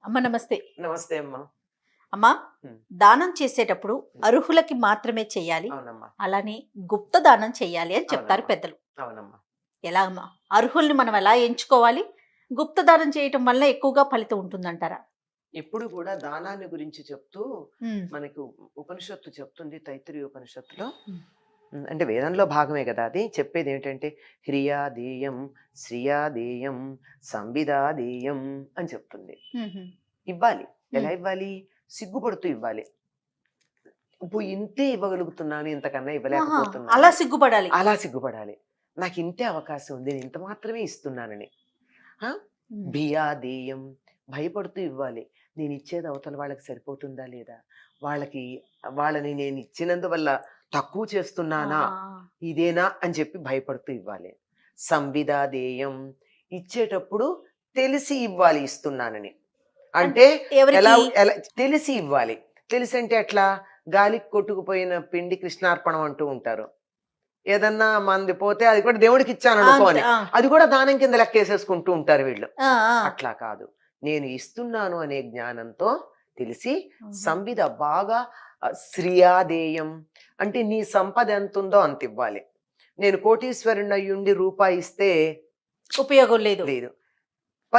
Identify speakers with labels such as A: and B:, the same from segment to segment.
A: అమ్మ నమస్తే.
B: నమస్తే అమ్మా.
A: అమ్మా,
B: హ్మ్.
A: దానం చేసేటప్పుడు
B: హ్మ్.
A: అర్హులకి మాత్రమే చెయ్యాలి.
B: అవునమ్మా.
A: అలానే గుప్త దానం చెయ్యాలి అని చెప్తారు
B: అవునమ్మా.
A: పెద్దలు.
B: అవునమ్మా.
A: ఎలా అమ్మా? అర్హుల్ని మనం ఎలా ఎంచుకోవాలి? గుప్త దానం చేయటం వల్ల ఎక్కువగా ఫలితం ఉంటుందంటారా?
B: ఎప్పుడు కూడా దానాన్ని గురించి చెప్తూ
A: హ్మ్.
B: మనకు ఉపనిషత్తు చెప్తుంది తైత్తిరీయ ఉపనిషత్తులో.
A: హ్మ్.
B: అంటే వేదంలో భాగమే కదా అది. చెప్పేది ఏమిటంటే హ్రియాదేయం, శ్రియాదేయం, సంవిదాదేయం అని చెప్తుంది.
A: హుహు.
B: ఇవ్వాలి. ఎలా
A: హ్మ్.
B: ఇవ్వాలి? సిగ్గుపడుతూ ఇవ్వాలి. ఇప్పుడు ఇంతే ఇవ్వగలుగుతున్నాను, ఇంతకన్నా
A: ఆహా! అలా
B: ఇవ్వలేకపోతున్నాను.
A: సిగ్గుపడాలి.
B: అలా సిగ్గుపడాలి. నాకు ఇంతే అవకాశం ఉంది. నేను ఇంత మాత్రమే ఇస్తున్నానని. ఆ!
A: హ్మ్.
B: బియాదేయం, భయపడుతూ ఇవ్వాలి. నేనిచ్చేది అవతల వాళ్ళకి సరిపోతుందా లేదా? వాళ్ళకి వాళ్ళని నేనిచ్చినందువల్ల తక్కువ
A: ఆ!
B: చేస్తున్నానా?
A: ఆ! ఆ!
B: ఇదేనా అని చెప్పి భయపడుతూ ఇవ్వాలి. సంవిదాదేయం, ఇచ్చేటప్పుడు తెలిసి ఇవ్వాలి ఇస్తున్నానని.
A: అంటే
B: అంటే ఎలా
A: ఎవరికి?
B: ఎలా తెలిసి ఇవ్వాలి. తెలిసంటే ఎట్లా? గాలికి కొట్టుకుపోయిన పిండి కృష్ణార్పణం అంటూ ఉంటారు. ఏదన్నా మనది పోతే అది కూడా దేవుడికిచ్చాననుకో
A: అంతే.
B: అని.
A: ఆ!
B: అది కూడా దానం కింద లెక్కేసేసుకుంటూ ఉంటారు వీళ్ళు.
A: ఆ! ఆ!
B: అట్లా కాదు. నేను ఇస్తున్నాను అనే జ్ఞానంతో తెలిసి
A: హుహు.
B: సంవిద బాగా శ్రియాదేయం అంటే నీ సంపద ఎంతుందో అంతివ్వాలి. నేను కోటీశ్వరుడినయ్యుండి రూపాయి ఇస్తే
A: ఉపయోగం లేదు.
B: లేదు.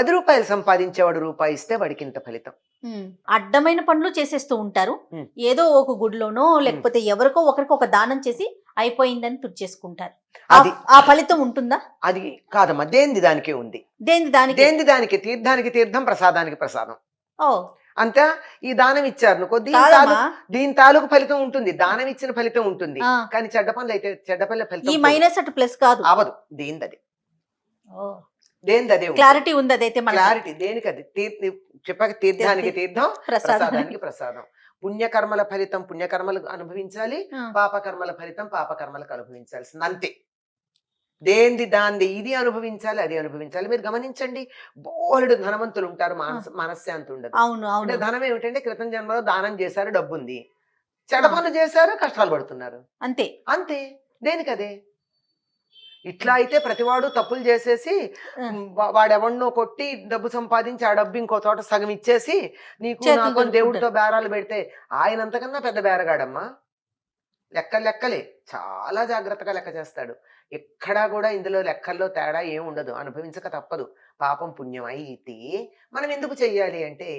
B: రూ. 10 సంపాదించేవాడు రూపాయి ఇస్తే వాడికింత ఫలితం.
A: హ్మ్. అడ్డమైన పనులు చేసేస్తూ ఉంటారు.
B: హ్మ్.
A: ఏదో ఒక గుడిలోనో,
B: హ్మ్.
A: లేకపోతే ఎవరికో ఒకరికి ఒక దానం చేసి అయిపోయిందని తుడిచేసుకుంటారు.
B: అది.
A: ఆ ఫలితం ఉంటుందా?
B: అది కాదమ్మా. దేనిది దానికే ఉంది.
A: దేనిది దానికే.
B: దేనిది దానికి తీర్థానికి తీర్థం, ప్రసాదానికి ప్రసాదం.
A: ఓహ్!
B: అంతా ఈ దానం ఇచ్చారనుకో
A: కాదమ్మా.
B: దీని తాలూకు ఫలితం ఉంటుంది. దానం ఇచ్చిన ఫలితం ఉంటుంది.
A: ఆ!
B: కానీ చెడ్డ పనులైతే చెడ్డ పనుల
A: ఈ
B: ఫలితం పోదు.
A: మైనస్ అటు ప్లస్ కాదు.
B: అవ్వదు. దేనిదది.
A: ఓహ్!
B: దేనిదదే ఉంటుంది.
A: క్లారిటీ ఉంది అదైతే మనకి.
B: క్లారిటీ దేనికది. చెప్పాక
A: తి తి
B: తీర్థానికి తీర్థం,
A: ప్రసాదానికి.
B: ప్రసాదానికి ప్రసాదం. పుణ్యకర్మల ఫలితం పుణ్యకర్మలు అనుభవించాలి.
A: ఆ!
B: పాపకర్మల ఫలితం పాపకర్మలకు అనుభవించాల్సింది అంతే. దేనిది దానిది. ఇది అనుభవించాలి, అది అనుభవించాలి. మీరు గమనించండి. బోలెడు ధనవంతులుంటారు.
A: ఆ!
B: మనశ్శాంతి ఉండదు.
A: అవును.
B: అంటే
A: అవును.
B: ధనం ఏమిటంటే క్రితం జన్మలో దానం చేశారు, డబ్బుంది. చెడ్డ
A: ఆ!
B: పనులు చేశారు, కష్టాలు పడుతున్నారు.
A: అంతే.
B: అంతే. దేనికదే. ఇట్లా
A: హ్మ్.
B: అయితే ప్రతివాడు తప్పులు చేసేసి
A: ఆ!
B: వాడెవడినో కొట్టి డబ్బు సంపాదించి, ఆ డబ్బు ఇంకో చోట సగం ఇచ్చేసి, నీకు
A: చేతులు
B: నాకు అని దేవుడితో
A: దులుపుకుంటారు.
B: బేరాలు పెడితే ఆయనంతకన్నా పెద్ద బేరగాడమ్మా. లెక్కలు లెక్కలే. చాలా జాగ్రత్తగా లెక్క చేస్తాడు. ఎక్కడా గూడా ఇందులో లెక్కల్లో తేడా ఏముండదు. అనుభవించక తప్పదు. పాపం, పుణ్యం అయితే మనం ఎందుకు చెయ్యాలి అంటే,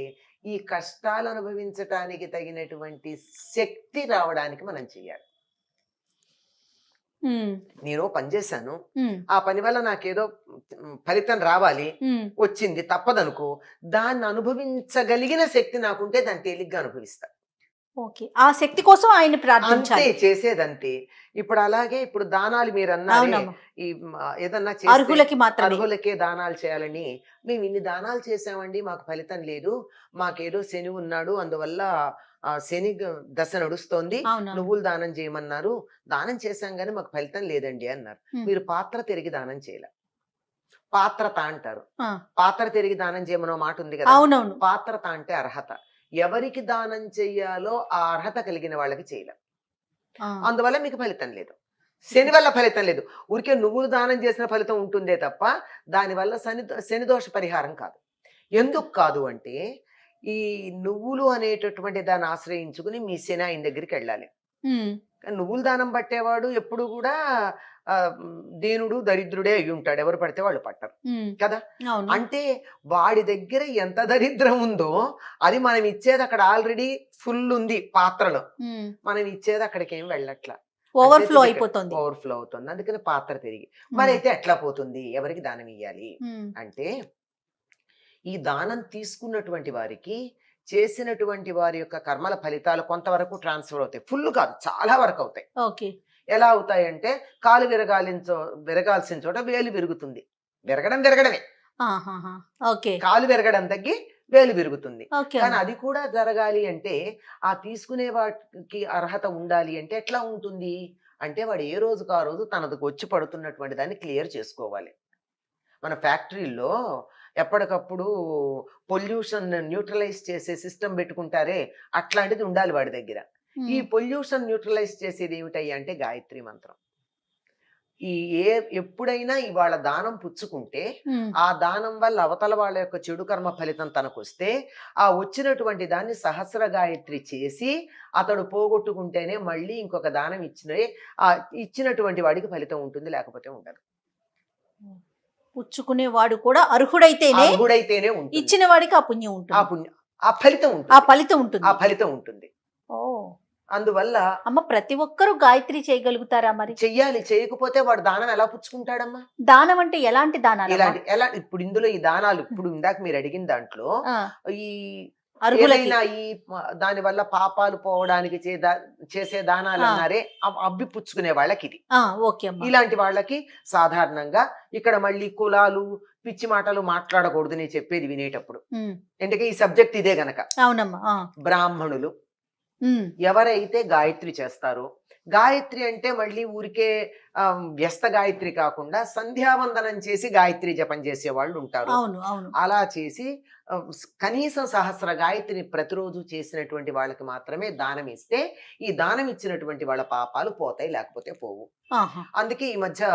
B: ఈ కష్టాలు అనుభవించటానికి తగినటువంటి శక్తి రావడానికి మనం చెయ్యాలి.
A: హ్మ్.
B: నేను పని చేశాను.
A: హ్మ్.
B: ఆ పని వల్ల నాకేదో ఫలితం రావాలి.
A: హ్మ్.
B: వచ్చింది తప్పదనుకో, దాన్ని అనుభవించగలిగిన శక్తి నాకుంటే దాన్ని తేలిగ్గా అనుభవిస్తా.
A: ఓకే. ఆ శక్తి కోసం ఆయన్ని
B: అంతే
A: ప్రార్థించాలి.
B: చేసేదంతే. ఇప్పుడు అలాగే ఇప్పుడు దానాలు మీరన్నారే,
A: అవునమ్మా.
B: ఈ ఏదన్నా చేస్తే
A: అర్హులకి మాత్రమే.
B: అర్హులకే దానాలు చేయాలని. మేము ఇన్ని దానాలు చేశామండి. మాకు ఫలితం లేదు. మాకేదో శని ఉన్నాడు. అందువల్ల శని దశ నడుస్తోంది.
A: అవునవును.
B: నువ్వులు దానం చేయమన్నారు. దానం చేశాం గానీ మాకు ఫలితం లేదండి అన్నారు.
A: హ్మ్.
B: మీరు పాత్ర తిరిగి దానం చేయల. పాత్రత అంటారు.
A: ఆ!
B: పాత్ర తిరిగి దానం చేయమనో మాటుంది గదా!
A: అవునవును.
B: పాత్రత అంటే అర్హత. ఎవరికి దానం చెయ్యాలో ఆ అర్హత కలిగిన వాళ్ళకి చేయలే.
A: ఆ!
B: అందువల్ల మీకు ఫలితం లేదు. శని వల్ల ఫలితం లేదు. ఊరికే నువ్వులు దానం చేసిన ఫలితం ఉంటుందే తప్ప, దానివల్ల శని దోష పరిహారం కాదు. ఎందుకు కాదు అంటే, ఈ నువ్వులు అనేటటువంటి దాన్ని ఆశ్రయించుకుని మీ శని ఆయన దగ్గరికెళ్ళాలి.
A: హ్మ్.
B: కానీ నువ్వులు దానం పట్టేవాడు ఎప్పుడు గూడా దీనుడు, దరిద్రుడే అయ్యుంటాడు. ఎవరు పడితే వాళ్ళు పట్టరు.
A: హ్మ్.
B: కదా!
A: అవును.
B: అంటే వాడి దగ్గర ఎంత దరిద్రం ఉందో, అది మనం ఇచ్చేది అక్కడ ఆల్రెడీ ఫుల్ ఉంది పాత్రలో.
A: హ్మ్.
B: మనం ఇచ్చేది అక్కడికేం వెళ్ళట్ల.
A: ఓవర్‌ఫ్లో
B: అంచేత ఇక్కడ
A: అయిపోతుంది.
B: ఓవర్‌ఫ్లో అవుతుంది. అందుకని పాత్ర తిరిగి.
A: హ్మ్.
B: మరైతే ఎట్లా పోతుంది? ఎవరికి దానం ఇయ్యాలి?
A: హ్మ్.
B: అంటే ఈ దానం తీసుకున్నటువంటి వారికి చేసినటువంటి వారి యొక్క కర్మల ఫలితాలు కొంతవరకు ట్రాన్స్‌ఫర్ అవుతాయి. ఫుల్ కాదు. చాలా వరకు అవుతాయి.
A: ఓకే.
B: ఎలా అవుతాయంటే కాలు విరగాల్సిన చోట వేలు విరుగుతుంది. విరగడం విరగడమే.
A: ఆహాహా! ఓకే.
B: కాలు విరగడం తగ్గి వేలు విరుగుతుంది.
A: ఓకే
B: కానీ
A: అమ్మ.
B: అది కూడా జరగాలి అంటే ఆ తీసుకునే వాటికి అర్హత ఉండాలి అంటే ఎట్లా ఉంటుంది? అంటే వాడు ఏ రోజుకి ఆ రోజు తనకు వచ్చి పడుతున్నటువంటి దాన్ని క్లియర్ చేసుకోవాలి. మన ఫ్యాక్టరీల్లో ఎప్పటికప్పుడు పొల్యూషన్ న్యూట్రలైజ్ చేసే సిస్టమ్ పెట్టుకుంటారే, అట్లాంటిది ఉండాలి వాడి దగ్గర. ఈ
A: హ్మ్.
B: పొల్యూషన్ న్యూట్రలైజ్ చేసేది ఏమిటయ్యా అంటే గాయత్రి మంత్రం. ఈ ఎప్పుడైనా ఇవాళ దానం పుచ్చుకుంటే
A: ఉమ్,
B: ఆ దానం వల్ల అవతల వాళ్ళ యొక్క చెడు కర్మ ఫలితం తనకొస్తే ఆ వచ్చినటువంటి దాన్ని సహస్ర గాయత్రి చేసి అతడు పోగొట్టుకుంటేనే మళ్ళీ ఇంకొక దానం ఆ ఇచ్చినటువంటి వాడికి ఫలితం ఉంటుంది, లేకపోతే ఉండదు.
A: పుచ్చుకునేవాడు కూడా అర్హుడైతేనే
B: అర్హుడైతేనే ఉంటుంది.
A: ఇచ్చిన వాడికి ఆ పుణ్యం
B: ఆ
A: ఉంటుంది,
B: పుణ్యం ఆ ఫలితం
A: ఆ
B: ఉంటుంది.
A: ఫలితం
B: ఆ
A: ఉంటుంది.
B: ఫలితం ఉంటుంది.
A: ఓ
B: అందువల్ల
A: అమ్మ, ప్రతి ఒక్కరూ గాయత్రి చేయగలుగుతారా మరి?
B: చెయ్యాలి. చేయకపోతే వాడు దానం ఎలా పుచ్చుకుంటాడమ్మా?
A: దానం అంటే ఎలాంటి దానాలమ్మా?
B: ఇప్పుడు ఇందులో ఈ దానాలు ఇప్పుడు ఇందాక మీరు అడిగిన దాంట్లో
A: ఆ,
B: ఈ
A: అర్హులకి.
B: ఏదైనా దాని వల్ల పాపాలు పోవడానికి చేసే దానాలు
A: ఆ.
B: అన్నారే, అబ్బి పుచ్చుకునే వాళ్ళకి ఇది.
A: ఓకే అమ్మా.
B: ఇలాంటి వాళ్ళకి సాధారణంగా ఇక్కడ మళ్ళీ కులాలు పిచ్చి మాటలు మాట్లాడకూడదు నేను చెప్పేది వినేటప్పుడు.
A: ఉమ్,
B: ఎందుకంటే ఈ సబ్జెక్ట్ ఇదే గనక.
A: అవునమ్మా.
B: బ్రాహ్మణులు
A: ఉమ్,
B: ఎవరైతే గాయత్రి చేస్తారో, గాయత్రి అంటే మళ్ళీ ఊరికే వ్యస్త గాయత్రి కాకుండా సంధ్యావందనం చేసి గాయత్రి జపం చేసే వాళ్ళు ఉంటారు.
A: అవును అవును.
B: అలా చేసి కనీసం సహస్ర గాయత్రిని ప్రతిరోజు చేసినటువంటి వాళ్ళకి మాత్రమే దానం ఇస్తే ఈ దానం ఇచ్చినటువంటి వాళ్ళ పాపాలు పోతాయి, లేకపోతే పోవు.
A: ఆహా.
B: అందుకే ఈ మధ్య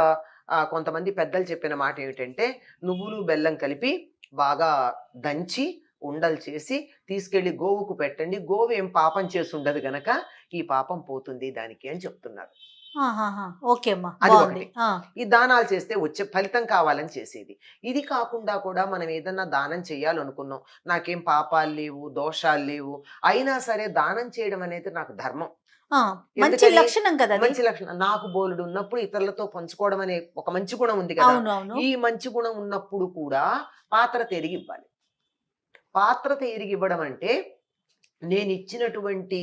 B: కొంతమంది పెద్దలు చెప్పిన మాట ఏమిటంటే, నువ్వులు బెల్లం కలిపి బాగా దంచి ఉండలు చేసి తీసుకెళ్లి గోవుకు పెట్టండి, గోవు ఏం పాపం చేసి ఉండదు గనక ఈ పాపం పోతుంది దానికి అని చెప్తున్నారు.
A: ఆహాహా. ఓకే అమ్మా,
B: అది
A: బాగుంది.
B: ఒకటి. ఈ దానాలు చేస్తే వచ్చే ఫలితం కావాలని చేసేది. ఇది కాకుండా కూడా మనం ఏదన్నా దానం చేయాలనుకున్నాం, నాకేం పాపాలు లేవు, దోషాలు లేవు, అయినా సరే దానం చేయడం అనేది నాకు ధర్మం.
A: మంచి
B: ఎందుకని?
A: లక్షణం కదా అది.
B: మంచి లక్షణం. నాకు బోలుడు ఉన్నప్పుడు ఇతరులతో పంచుకోవడం అనే ఒక మంచి గుణం ఉంది కదా.
A: అవును అవును.
B: ఈ మంచి గుణం ఉన్నప్పుడు కూడా పాత్రత ఎరిగి ఇవ్వాలి. పాత్రత ఎరిగి ఇవ్వడం అంటే నేను ఇచ్చినటువంటి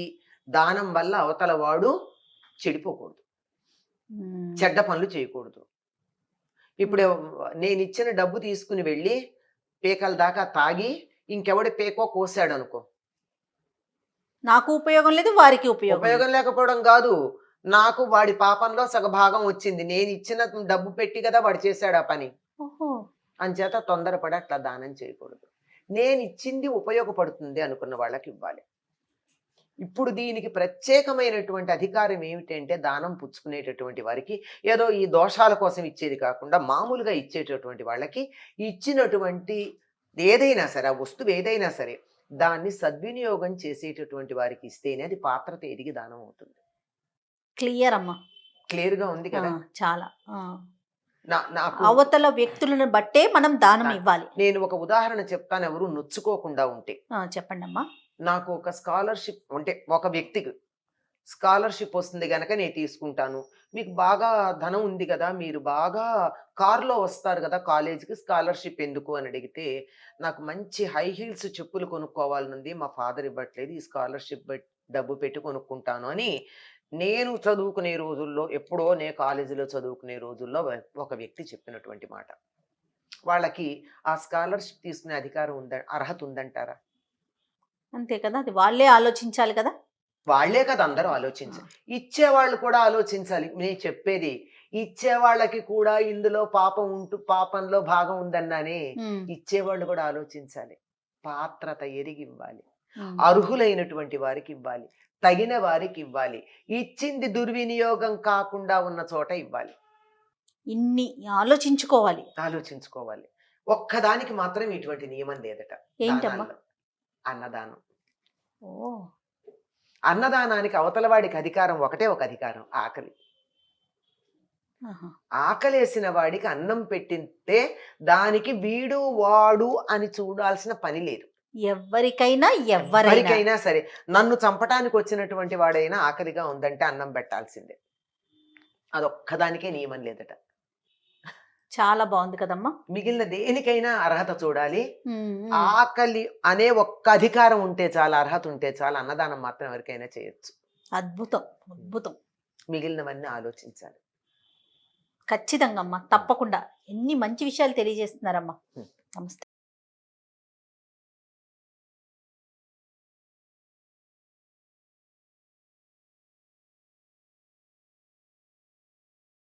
B: దానం వల్ల అవతల వాడు చెడిపోకూడదు,
A: ఉమ్,
B: చెడ్డ పనులు చేయకూడదు. ఇప్పుడు నేను ఇచ్చిన డబ్బు తీసుకుని వెళ్ళి పీకల దాకా తాగి ఇంకెవడి పేకో కోసాడు అనుకో,
A: నాకు ఉపయోగం లేదు, వారికి ఉపయోగం
B: ఉపయోగం లేకపోవడం కాదు, నాకు వాడి పాపంలో సగభాగం వచ్చింది. నేను ఇచ్చిన డబ్బు పెట్టి కదా వాడు చేశాడు ఆ పని.
A: ఓహో.
B: అంచేత తొందరపడి అట్లా దానం చేయకూడదు. నేను ఇచ్చింది ఉపయోగపడుతుంది అనుకున్న వాళ్ళకి ఇవ్వాలి. ఇప్పుడు దీనికి ప్రత్యేకమైనటువంటి అధికారం ఏమిటంటే, దానం పుచ్చుకునేటటువంటి వారికి ఏదో ఈ దోషాల కోసం ఇచ్చేది కాకుండా మామూలుగా ఇచ్చేటటువంటి వాళ్ళకి ఇచ్చినటువంటి ఏదైనా సరే, ఆ వస్తువు ఏదైనా సరే దాన్ని సద్వినియోగం చేసేటటువంటి వారికి ఇస్తేనే అది పాత్రత ఎదిగి దానం అవుతుంది.
A: క్లియర్ అమ్మా.
B: క్లియర్గా ఉంది కదా.
A: చాలా.
B: నాకు
A: అవతల వ్యక్తులను బట్టే మనం దానం ఇవ్వాలి.
B: నేను ఒక ఉదాహరణ చెప్తాను, ఎవరు నొచ్చుకోకుండా ఉంటే.
A: చెప్పండి అమ్మా.
B: నాకు ఒక స్కాలర్షిప్ అంటే ఒక వ్యక్తికి స్కాలర్షిప్ వస్తుంది గనక నేను తీసుకుంటాను. మీకు బాగా ధనం ఉంది కదా, మీరు బాగా కార్లో వస్తారు కదా కాలేజీకి, స్కాలర్షిప్ ఎందుకు అని అడిగితే, నాకు మంచి హై హీల్స్ చెప్పులు కొనుక్కోవాలనుంది, మా ఫాదర్ ఇవ్వట్లేదు, ఈ స్కాలర్షిప్ డబ్బు పెట్టి కొనుక్కుంటాను అని నేను చదువుకునే రోజుల్లో, ఎప్పుడో నేను కాలేజీలో చదువుకునే రోజుల్లో ఒక వ్యక్తి చెప్పినటువంటి మాట. వాళ్ళకి ఆ స్కాలర్షిప్ తీసుకునే అధికారం అర్హత ఉందంటారా?
A: అంతే కదా, అది వాళ్ళే ఆలోచించాలి కదా.
B: వాళ్లే కదా అందరూ ఆలోచించాలి, ఇచ్చేవాళ్ళు కూడా ఆలోచించాలి. నేను చెప్పేది ఇచ్చేవాళ్ళకి కూడా ఇందులో పాపంలో భాగం ఉందన్నానే, ఇచ్చేవాళ్ళు కూడా ఆలోచించాలి. పాత్రత ఎరిగి ఇవ్వాలి, అర్హులైనటువంటి వారికి ఇవ్వాలి, తగిన వారికి ఇవ్వాలి, ఇచ్చింది దుర్వినియోగం కాకుండా ఉన్న చోట ఇవ్వాలి.
A: ఇన్ని ఆలోచించుకోవాలి.
B: ఒక్కదానికి మాత్రం ఇటువంటి నియమం లేదట.
A: ఏంటమ్మా?
B: అన్నదానం.
A: ఓ.
B: అన్నదానానికి అవతల వాడికి అధికారం ఒకటే, ఒక అధికారం ఆకలి. ఆకలేసిన వాడికి అన్నం పెట్టితే దానికి వీడు వాడు అని చూడాల్సిన పని లేదు. ఎవరికైనా సరే, నన్ను చంపటానికి వచ్చినటువంటి వాడైనా ఆకలిగా ఉందంటే అన్నం పెట్టాల్సిందే. అదొక్కదానికే నియమం లేదట.
A: చాలా బాగుంది కదమ్మా.
B: మిగిలిన దేనికైనా అర్హత చూడాలి. ఆకలి అనే ఒక్క అధికారం ఉంటే చాలా, అర్హత ఉంటే చాలా, అన్నదానం మాత్రం ఎవరికైనా చేయొచ్చు.
A: అద్భుతం.
B: మిగిలినవన్నీ ఆలోచించాలి.
A: ఖచ్చితంగా అమ్మా, తప్పకుండా. ఎన్ని మంచి విషయాలు తెలియజేస్తున్నారమ్మా. నమస్తే.